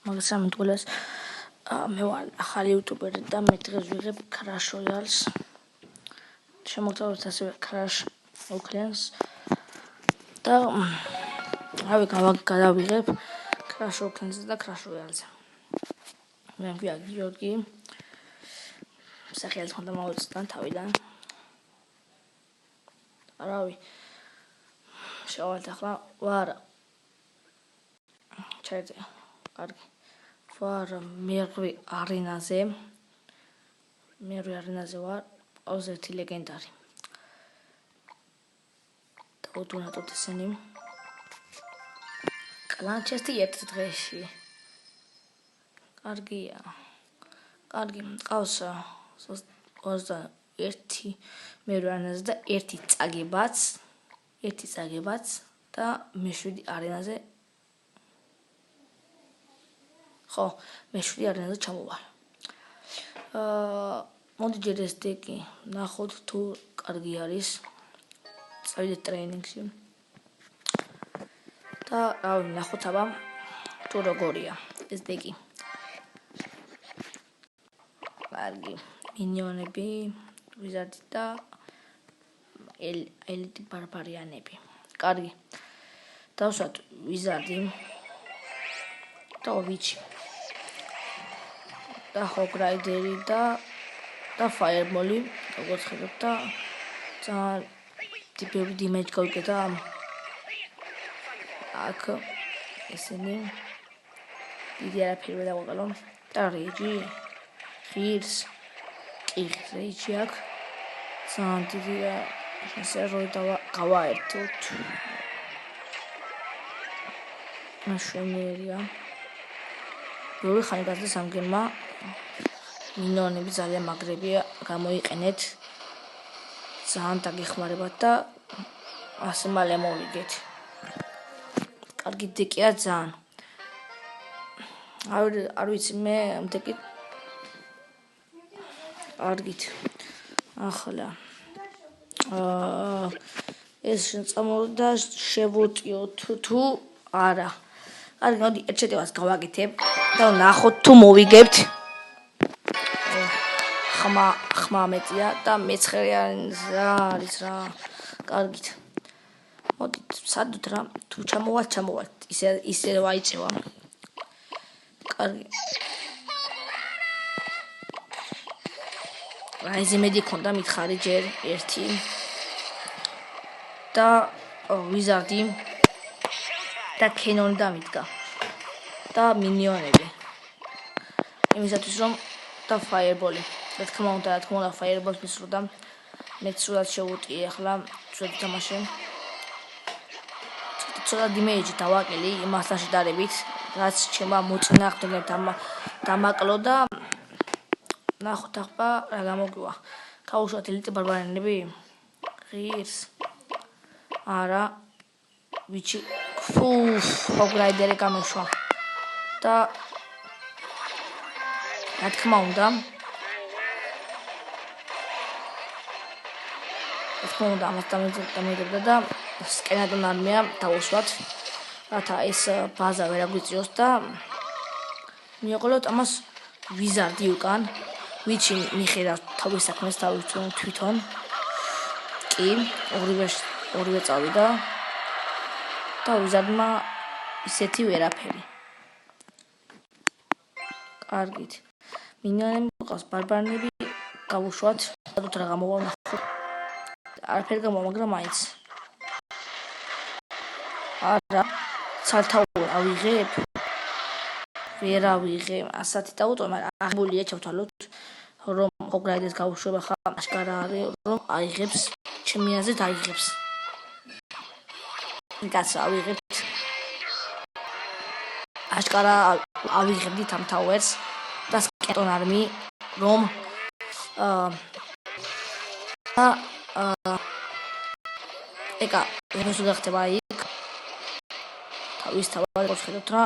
მაგას ამიტყვილეს მე ვარ ახალი იუტუბერი და მე დღეს ვიღებ Clash Royale-ს. შემოგთავაზეთ ასევე Clash of Clans და რავი გადავიღებ Clash of Clans-ზე და Clash Royale-ზე. მე მქვია გიორგი. სახელით ხონდა მოვეცდა თავიდან. რავი შევალთ ახლა ვარ ჩაიწერე. კარგი. ვარ მერვე არენაზე ვარ 21 ლეგენდარი. დაუდუნატოთ ესენი. კლან ჩესტი ერთ დღეში. კარგია. კარგი, მყავს 21 მერვე არენაზე და ერთი წაგებაც და მე-7 არენაზე ხო, მე-7 არენაზე ჩამოვალ. მოდი ჯერ ეს დეკი ნახოთ თუ კარგი არის. წავიდეთ ტრეინინგში. და რავი, ნახოთ აბა თუ როგორია ეს დეკი. კარგი, მინიონები, ვიზარდი და ელიტი ბარბარიანები. კარგი. დავსვათ ვიზარდი და ვიჩი. და ჰოგრაიდერი და ფაიერბოლი, როგორც ხედავთ და ძალიან ტიპები დიმეჯი გავიკეთა აქ ესენი დიდი არაფერი ვერ დავყალო და რეიჯი ღირს რეიჯი აქ ძალიან დიდი სერვერი გავაერთოთ მაშინერია ბევრი ხანი გასდეს ამ გემმა მინიონები ძალიან მაგრებია გამოიყენეთ ძალიან დაგეხმარებათ და ასე მალე მოვიგეთ კარგი დეკია ძალიან არ ვიცი მე ამ დეკით კარგით ახლა ეს წამოვიდა შევუტიოთ თუ არა კარგი მოდი ერთ შეტევას გავაკეთებ და ნახოთ თუ მოვიგებთ ხმა მეტია და მეცხრე არის რა კარგით მოდით სადოთ რა თუ ჩამოვალთ ისე ვაიწევა კარგი აიზე მედი ქონდა მითხარი ჯერ ერთი და ვიზარდი და კენონი დამიდგა და მინიონები იმისათვის რომ და ფაიერბოლი რა თქმა უნდა ფაიერბოლს მისურდა მეც სულად შევუტიე ახლა ცოტა თამაში ცოტა დიმეიჯი დავაკელი იმასთან შედარებით რაც ჩემმა მოწინააღმდეგეებთან დამაკლო და ნახოთ ახლა რა გამოგვივა გავუშვათ ელიტი ბარბარიანები ღირს არა ვიჩი ჰოგრაიდერი გამეშვა და რა თქმა უნდა ამას დამეძებდა და სკენადონ არმია დავუსვათ რათა ეს ბაზა ვერ აგვიწიოს და მივაყოლოთ ამას ვიზარდი უკან ვიჩი მიხედავს თავის საქმეს თვითონ კი ორივე წავიდა და ვიზარდმა ისეთი ვერაფერი კარგით მინიონები ყავს ბარბარიანები გავუშვათ სადოთ რა გამოვა ნახოთ არაფერი გამოვა მაგრამ მაინც არა ცალთავი ავიღებ ვერ ავიღებ ასათი დაუტო მაგრამ აღბოლია ჩავთვალოთ რომ ჰოგრაიდეს გავუშვება ხა აშკარა არის რომ აიღებს ჩემი აზრით აიღებს კაც ავიღებთ აშკარა ავიღებდით ამ თაუერს და სკეტონ არმი რომ ეკა ეს გახდება იქ თავის თავად ხედავთ რა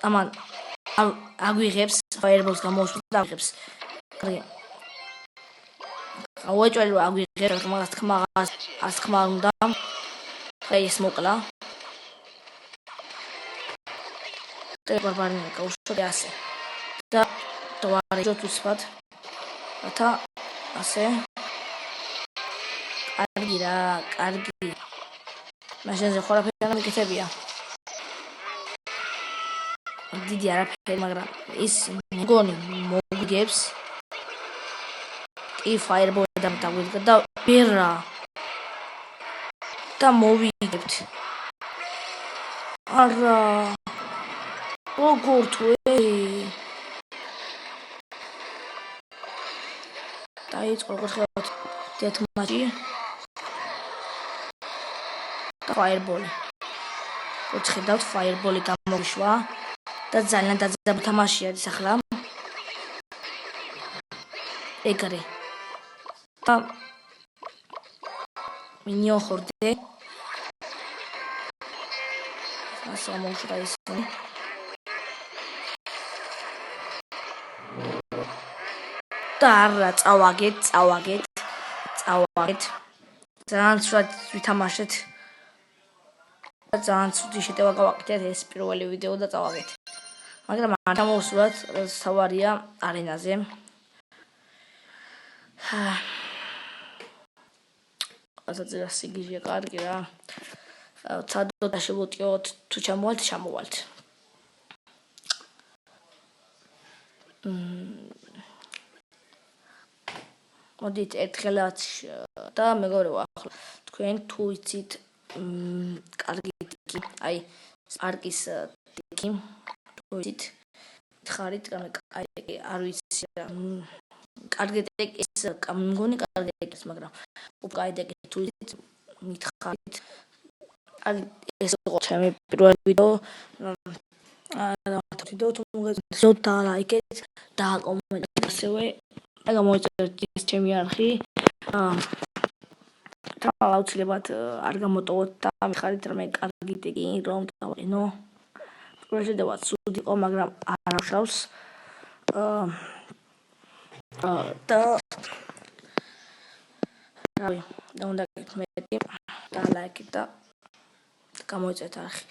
ამან აგვიღებს ფაიერბოლს გამოუშვებს და აიღებს კარგი ავეჭველი რომ აგვიღებს მაგას თქმა უნდა ეს მოკლა ბარბარინი გაუშვე ასე და დავარეჯოთ უსვათ რათა ასე კარგი მაშინზე ხორაფერი არ მიკეთებია დიდი არაფერი მაგრამ ის მგონი მოგგებს კი ფაიერბოლი დამტაგვიდგა და ვერა და მოვიგებთ არა როგორ თუ დაიწყო როგორ ხევთ დეთმაჯი და ფაიერბოლი ვხედავთ ფაიერბოლი გამოვიშვა და ძალიან დაძაბული თამაში არის ახლა ეგრე და მინიონ ხორდე ასე მოუშვა ისინი და არა წავაგეთ ძალიან სულად ვითამაშეთ და ძალიან ცუდი შეტევა გავაკეთეთ ეს პირველი ვიდეო და წავაგეთ მაგრამ არ გამოვსვლათ რაც თავარია არენაზე ასაძირა სიგიჟე კარგი რა ცადოთ და შევუტიოთ თუ ჩამოვალთ მოდით ერთხელაც და მეგობრებო ახლა თქვენ თუ იცით კარგი ტიკი აი სპარკის ტიკი თუ იცით ხარით კაი არ ვიცი რა კარგი ტიკი ეს მგონი კარგი ტიკი მაგრამ უკაი ტიკი თუ იცით მითხარით აი ეს იყო ჩემი პირველი ვიდეო ვიდეო თუ მოგეწონათ და ლაიქეთ და კომენტარით ასევე და გამოიწერეთ ის ჩემი არხი და აუცილებლად არ გამოტოვოთ და მიხარით რომ კარგი ტიკი რომ დავყენო პროჟედევა ცუდი იყო მაგრამ არ აღშავს და რავი და უნდა გეკეთეთ და ლაიქით და გამოიწერეთ არხი